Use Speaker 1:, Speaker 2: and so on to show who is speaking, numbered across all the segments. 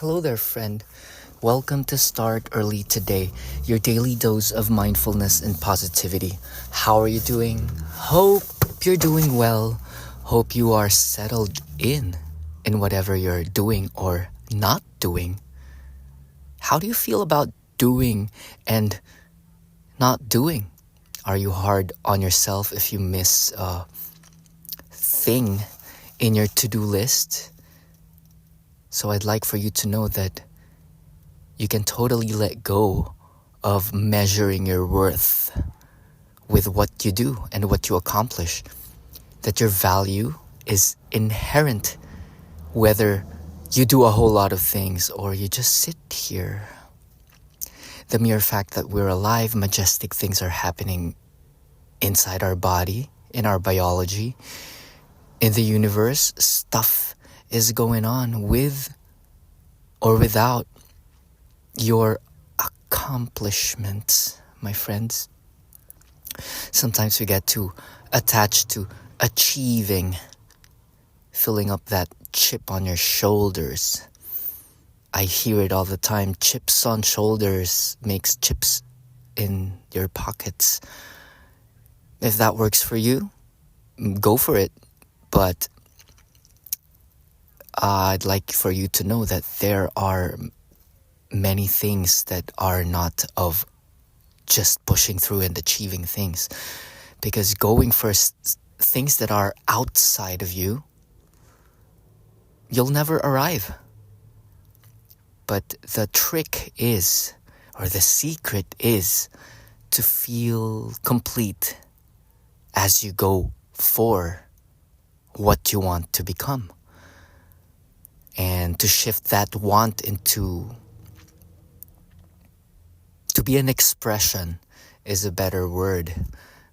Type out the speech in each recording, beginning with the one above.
Speaker 1: Hello there, friend. Welcome to Start Early Today, your daily dose of mindfulness and positivity. How are you doing? Hope you're doing well. Hope you are settled in whatever you're doing or not doing. How do you feel about doing and not doing? Are you hard on yourself if you miss a thing in your to-do list? So I'd like for you to know that you can totally let go of measuring your worth with what you do and what you accomplish. That your value is inherent whether you do a whole lot of things or you just sit here. The mere fact that we're alive, majestic things are happening inside our body, in our biology, in the universe. Stuff is going on with or without your accomplishments, my friends. Sometimes we get too attached to achieving, filling up that chip on your shoulders. I hear it all the time. Chips on shoulders makes chips in your pockets. If that works for you, go for it. But I'd like for you to know that there are many things that are not of just pushing through and achieving things, because going for things that are outside of you, you'll never arrive. But the trick is, or the secret is, to feel complete as you go for what you want to become, and to shift that want into to be an expression is a better word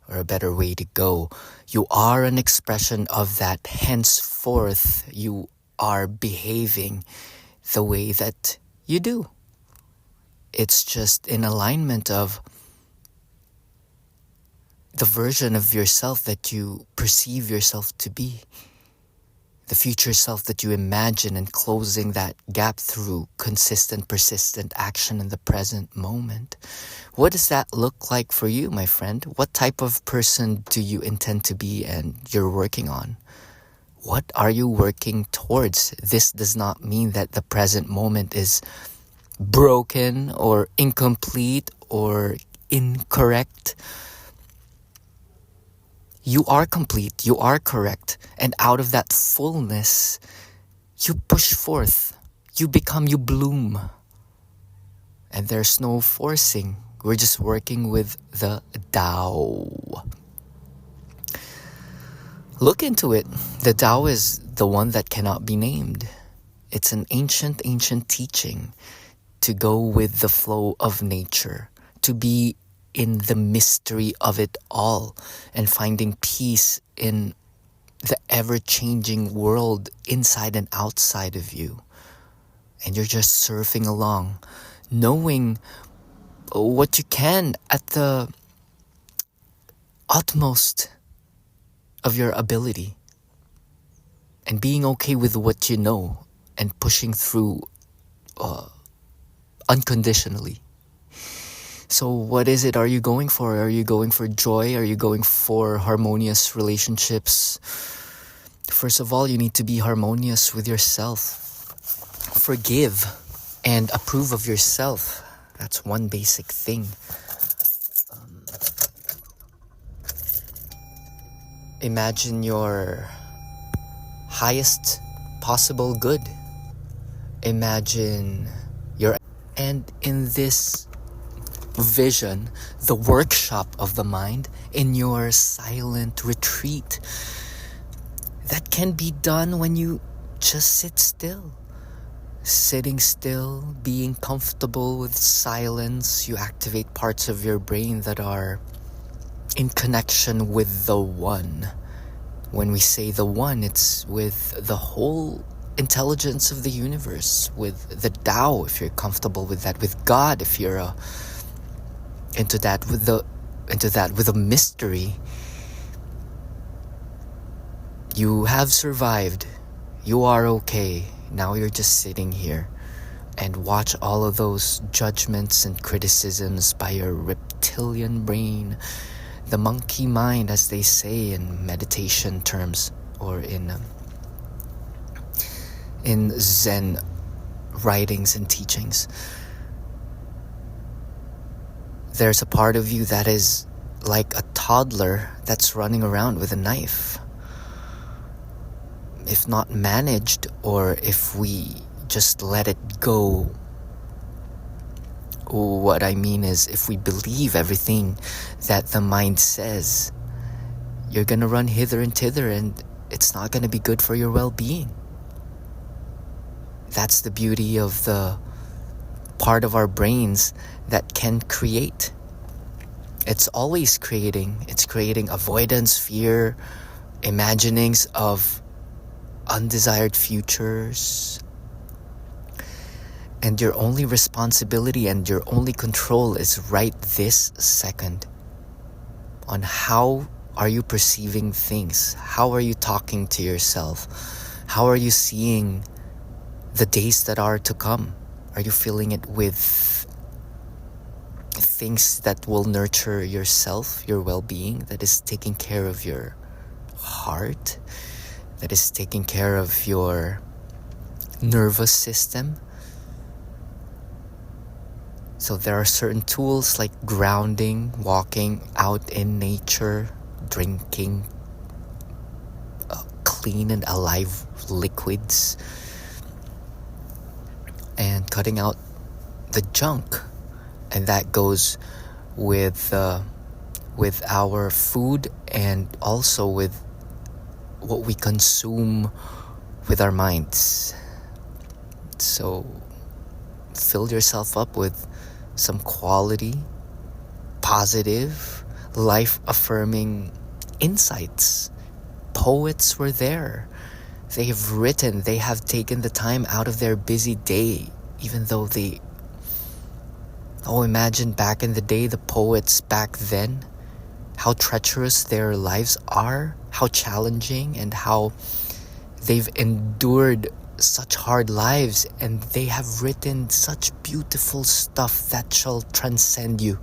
Speaker 1: or a better way to go. You are an expression of that. Henceforth, you are behaving the way that you do. It's just in alignment of the version of yourself that you perceive yourself to be. The future self that you imagine, and closing that gap through consistent, persistent action in the present moment. What does that look like for you, my friend? What type of person do you intend to be and you're working on? What are you working towards? This does not mean that the present moment is broken or incomplete or incorrect. You are complete, you are correct, and out of that fullness, you push forth, you become, you bloom. And there's no forcing, we're just working with the Tao. Look into it. The Tao is the one that cannot be named. It's an ancient teaching to go with the flow of nature, to be in the mystery of it all, and finding peace in the ever-changing world inside and outside of you. And you're just surfing along, knowing what you can at the utmost of your ability, and being okay with what you know and pushing through unconditionally. So what is it are you going for? Are you going for joy? Are you going for harmonious relationships? First of all, you need to be harmonious with yourself. Forgive and approve of yourself. That's one basic thing. Imagine your highest possible good. Imagine and in this vision, the workshop of the mind, in your silent retreat, that can be done when you just sit still. Sitting still, being comfortable with silence, you activate parts of your brain that are in connection with the One. When we say the One, it's with the whole intelligence of the universe, with the Tao, if you're comfortable with that, with God, if you're into that with a mystery. You have survived. You are okay. Now you're just sitting here and watch all of those judgments and criticisms by your reptilian brain, the monkey mind, as they say in meditation terms, or in Zen writings and teachings. There's a part of you that is like a toddler that's running around with a knife. If not managed, or if we just let it go, what I mean is, if we believe everything that the mind says, you're gonna run hither and thither, and it's not gonna be good for your well-being. That's the beauty of the part of our brains that can create. It's always creating. It's creating avoidance, fear, imaginings of undesired futures. And your only responsibility and your only control is right this second on how are you perceiving things? How are you talking to yourself? How are you seeing the days that are to come? Are you filling it with things that will nurture yourself, your well-being, that is taking care of your heart, that is taking care of your nervous system? So there are certain tools like grounding, walking out in nature, drinking clean and alive liquids, and cutting out the junk. And that goes with our food, and also with what we consume with our minds. So fill yourself up with some quality, positive, life-affirming insights. Poets were there. They have written, they have taken the time out of their busy day, even though imagine back in the day, the poets back then, how treacherous their lives are, how challenging, and how they've endured such hard lives, and they have written such beautiful stuff that shall transcend you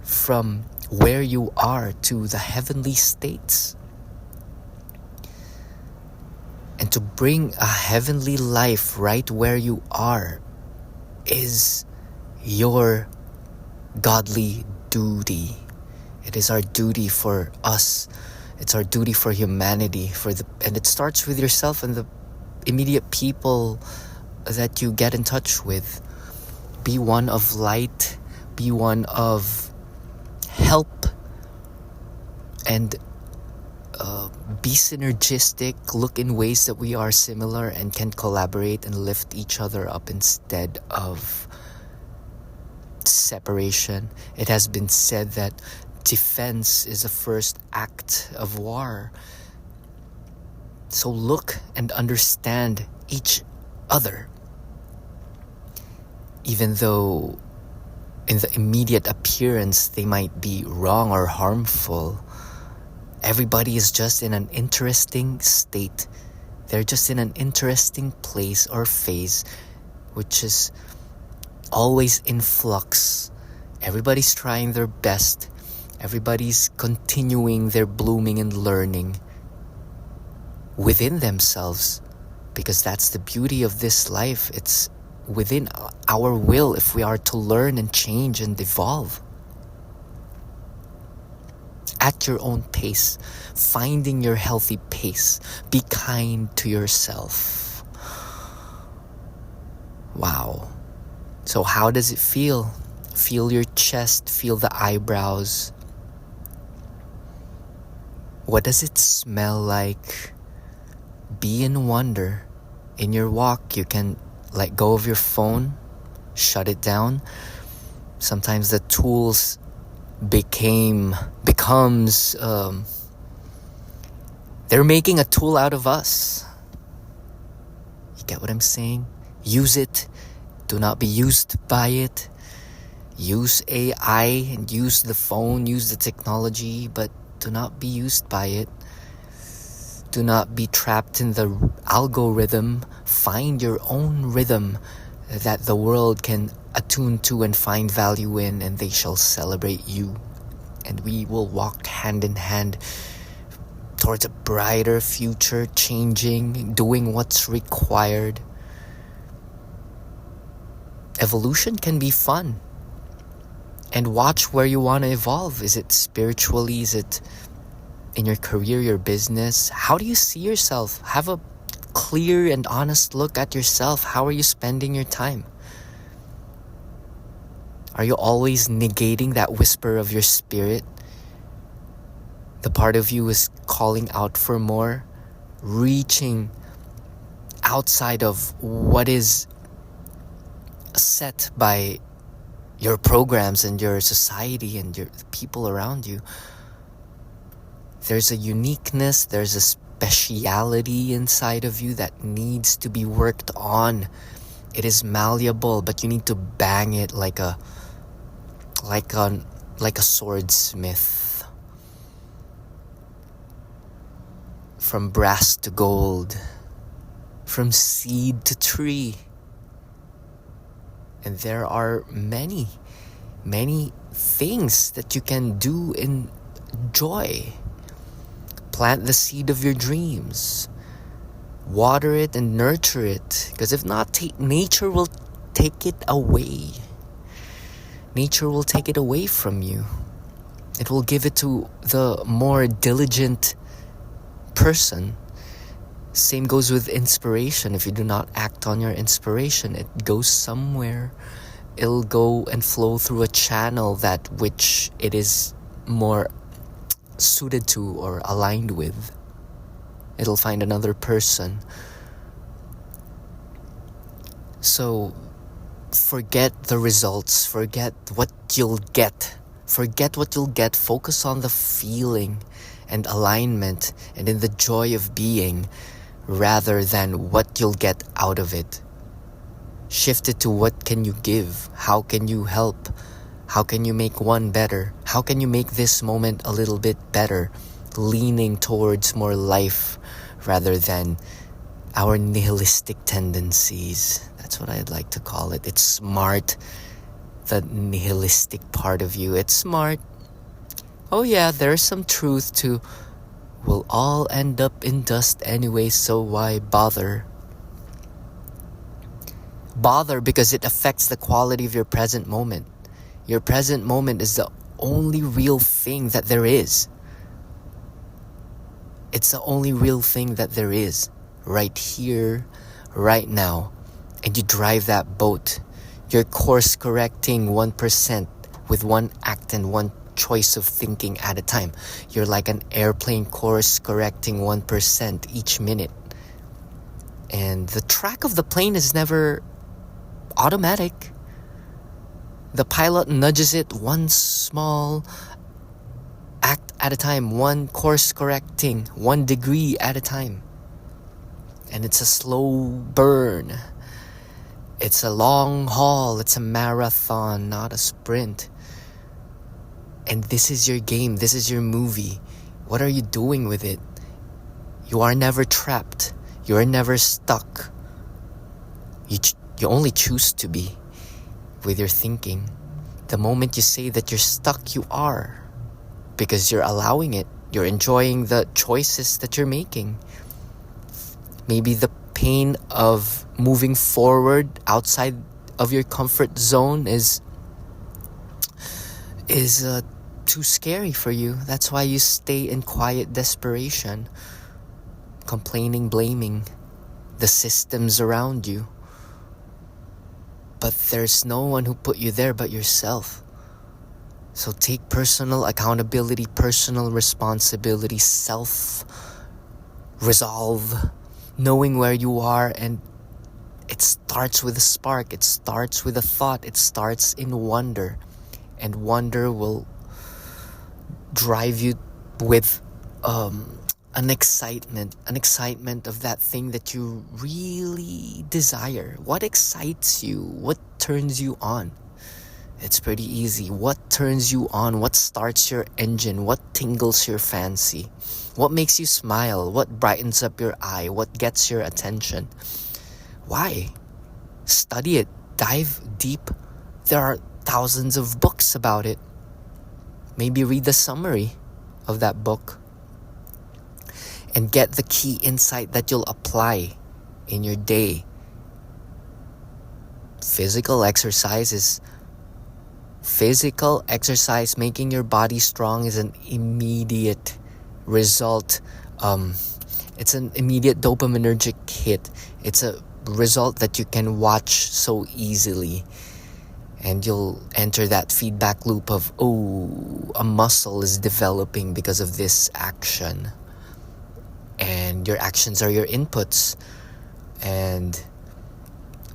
Speaker 1: from where you are to the heavenly states. And to bring a heavenly life right where you are is your godly duty. It is our duty for us. It's our duty for humanity, and it starts with yourself and the immediate people that you get in touch with. Be one of light, be one of help, and be synergistic. Look in ways that we are similar and can collaborate and lift each other up instead of separation. It has been said that defense is the first act of war. So look and understand each other. Even though in the immediate appearance they might be wrong or harmful, everybody is just in an interesting state. They're just in an interesting place or phase, which is always in flux. Everybody's trying their best. Everybody's continuing their blooming and learning within themselves, because that's the beauty of this life. It's within our will if we are to learn and change and evolve at your own pace, finding your healthy pace. Be kind to yourself. Wow. So how does it feel? Feel your chest, feel the eyebrows. What does it smell like? Be in wonder. In your walk, you can let go of your phone, shut it down. Sometimes the tools becomes they're making a tool out of us. You get what I'm saying? Use it. Do not be used by it. Use AI and use the phone, use the technology, but do not be used by it. Do not be trapped in the algorithm. Find your own rhythm that the world can attune to and find value in, and they shall celebrate you. And we will walk hand in hand towards a brighter future, changing, doing what's required. Evolution can be fun. And watch where you want to evolve. Is it spiritually? Is it in your career, your business? How do you see yourself? Have a clear and honest look at yourself. How are you spending your time? Are you always negating that whisper of your spirit? The part of you is calling out for more, reaching outside of what is set by your programs and your society and your people around you. There's a uniqueness, there's a speciality inside of you that needs to be worked on. It is malleable, but you need to bang it like a swordsmith. From brass to gold, from seed to tree. And there are many things that you can do in joy. Plant the seed of your dreams. Water it and nurture it. Because if not, nature will take it away. Nature will take it away from you. It will give it to the more diligent person. Same goes with inspiration. If you do not act on your inspiration, it goes somewhere. It'll go and flow through a channel that which it is more suited to or aligned with. It'll find another person. So forget the results. Forget what you'll get. Forget what you'll get. Focus on the feeling and alignment and in the joy of being, rather than what you'll get out of it. Shift it to what can you give? How can you help? How can you make one better? How can you make this moment a little bit better? Leaning towards more life rather than our nihilistic tendencies. That's what I'd like to call it. It's smart. The nihilistic part of you. It's smart. Oh yeah, there's some truth to we'll all end up in dust anyway, so why bother? Bother because it affects the quality of your present moment. Your present moment is the only real thing that there is. It's the only real thing that there is. Right here, right now. And you drive that boat. You're course correcting 1% with one act and one choice of thinking at a time. You're like an airplane course correcting 1% each minute. And the track of the plane is never automatic. The pilot nudges it one small act at a time, one course correcting, 1 degree at a time. And it's a slow burn. It's a long haul. It's a marathon, not a sprint. And this is your game. This is your movie. What are you doing with it? You are never trapped. You are never stuck. You only choose to be with your thinking. The moment you say that you're stuck, you are. Because you're allowing it. You're enjoying the choices that you're making. Maybe the pain of moving forward outside of your comfort zone is too scary for you. That's why you stay in quiet desperation, complaining, blaming the systems around you. But there's no one who put you there but yourself. So take personal accountability, personal responsibility, self-resolve, knowing where you are. And it starts with a spark. It starts with a thought. It starts in wonder. And wonder will drive you with an excitement of that thing that you really desire. What excites you? What turns you on? It's pretty easy. What turns you on? What starts your engine? What tingles your fancy? What makes you smile? What brightens up your eye? What gets your attention? Why? Study it. dive deep, there are thousands of books about it. Maybe read the summary of that book and get the key insight that you'll apply in your day. Physical exercise, making your body strong, is an immediate result. It's an immediate dopaminergic hit. It's a result that you can watch so easily. And you'll enter that feedback loop of, oh, a muscle is developing because of this action. And your actions are your inputs. And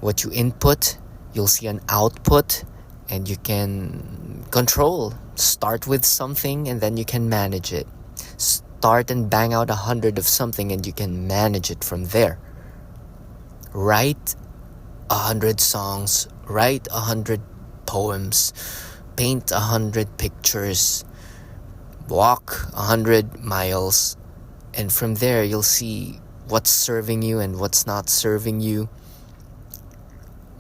Speaker 1: what you input, you'll see an output, and you can control. Start with something and then you can manage it. Start and bang out 100 of something and you can manage it from there. Write 100 songs, write 100 poems, paint 100 pictures, walk 100 miles, and from there you'll see what's serving you and what's not serving you.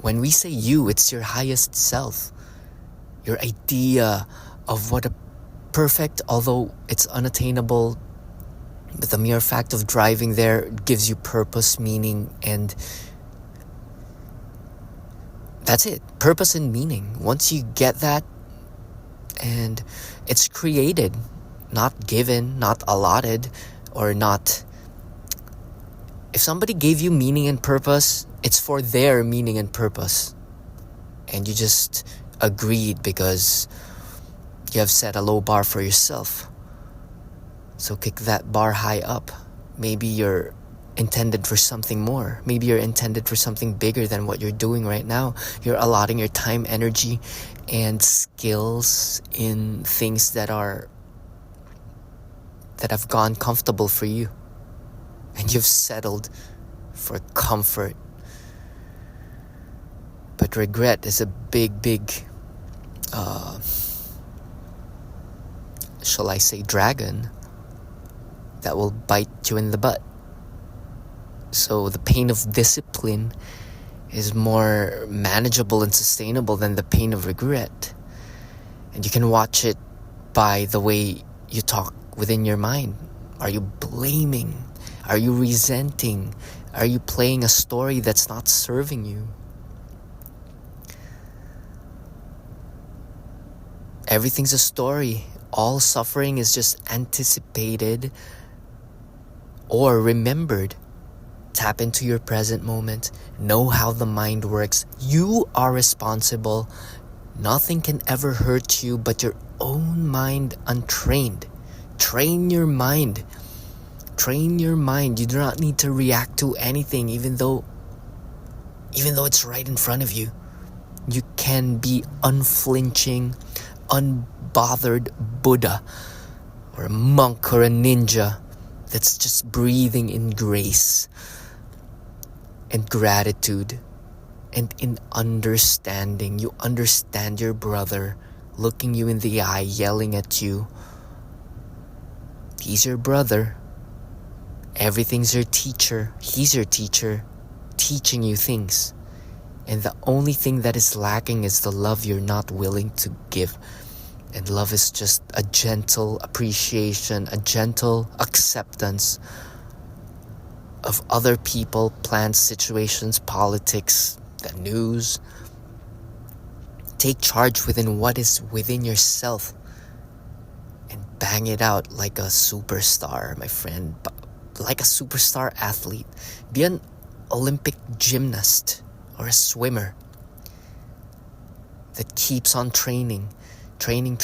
Speaker 1: When we say you, it's your highest self, your idea of what a perfect, although it's unattainable, but the mere fact of driving there gives you purpose, meaning, and that's it. Purpose and meaning. Once you get that, and it's created, not given, not allotted, or not. If somebody gave you meaning and purpose, it's for their meaning and purpose. And you just agreed because you have set a low bar for yourself. So kick that bar high up. Maybe you're intended for something more. Maybe you're intended for something bigger than what you're doing right now. You're allotting your time, energy, and skills in things that have gone comfortable for you. And you've settled for comfort. But regret is a big, shall I say, dragon that will bite you in the butt. So the pain of discipline is more manageable and sustainable than the pain of regret. And you can watch it by the way you talk within your mind. Are you blaming? Are you resenting? Are you playing a story that's not serving you? Everything's a story. All suffering is just anticipated or remembered. Tap into your present moment. Know how the mind works. You are responsible. Nothing can ever hurt you but your own mind untrained. Train your mind. Train your mind. You do not need to react to anything, even though it's right in front of you. You can be unflinching, unbothered Buddha, or a monk or a ninja that's just breathing in grace and gratitude and in understanding. You understand your brother looking you in the eye, yelling at you. He's your brother. Everything's your teacher. He's your teacher, teaching you things. And the only thing that is lacking is the love you're not willing to give. And love is just a gentle appreciation, a gentle acceptance of other people, plans, situations, politics, the news. Take charge within what is within yourself and bang it out like a superstar, my friend. Like a superstar athlete. Be an Olympic gymnast or a swimmer that keeps on training. Train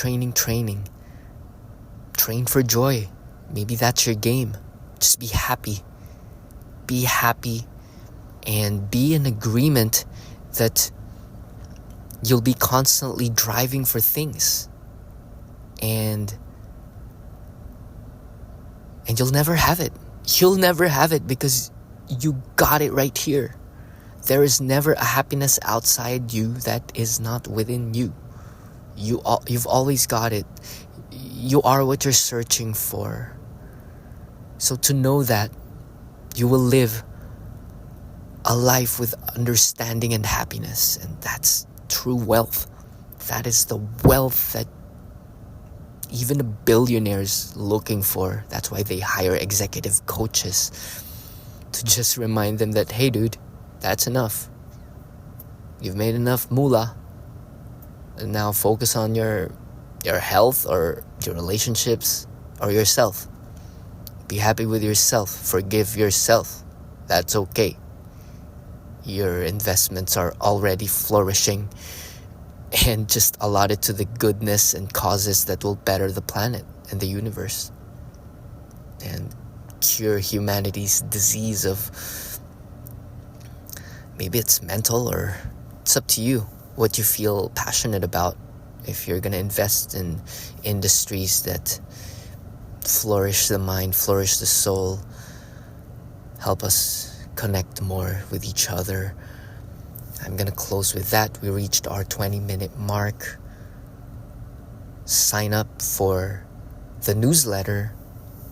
Speaker 1: for joy. Maybe that's your game. Just be happy. Be happy and be in agreement that you'll be constantly driving for things. And you'll never have it. You'll never have it because you got it right here. There is never a happiness outside you that is not within you. You've always got it. You are what you're searching for. So to know that, you will live a life with understanding and happiness. And that's true wealth. That is the wealth that even a billionaire's looking for. That's why they hire executive coaches to just remind them that, hey dude, that's enough. You've made enough moolah. And now focus on your health or your relationships or yourself. Be happy with yourself. Forgive yourself. That's okay. Your investments are already flourishing and just allotted to the goodness and causes that will better the planet and the universe and cure humanity's disease of, maybe it's mental, or it's up to you what you feel passionate about. If you're gonna invest in industries that flourish the mind, flourish the soul, help us connect more with each other. I'm gonna close with that. We reached our 20-minute mark. Sign up for the newsletter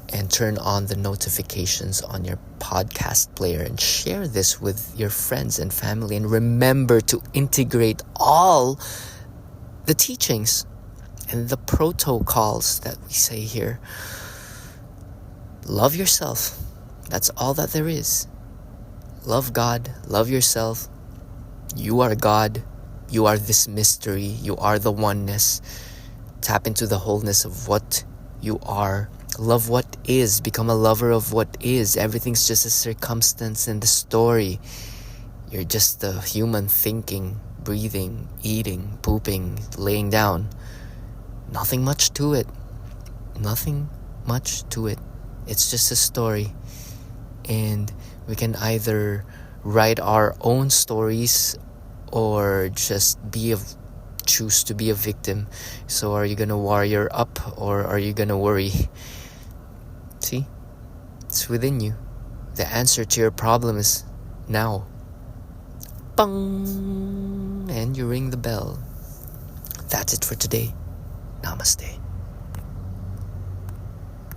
Speaker 1: and turn on the notifications on your podcast player and share this with your friends and family. And remember to integrate all the teachings and the protocols that we say here. Love yourself. That's all that there is. Love God, love yourself. You are God. You are this mystery. You are the oneness. Tap into the wholeness of what you are. Love what is. Become a lover of what is. Everything's just a circumstance in the story. You're just a human thinking, breathing, eating, pooping, laying down. Nothing much to it. Nothing much to it. It's just a story. And we can either write our own stories or just choose to be a victim. So are you gonna warrior up or are you gonna worry? See? It's within you. The answer to your problem is now. Bang! And you ring the bell. That's it for today. Namaste.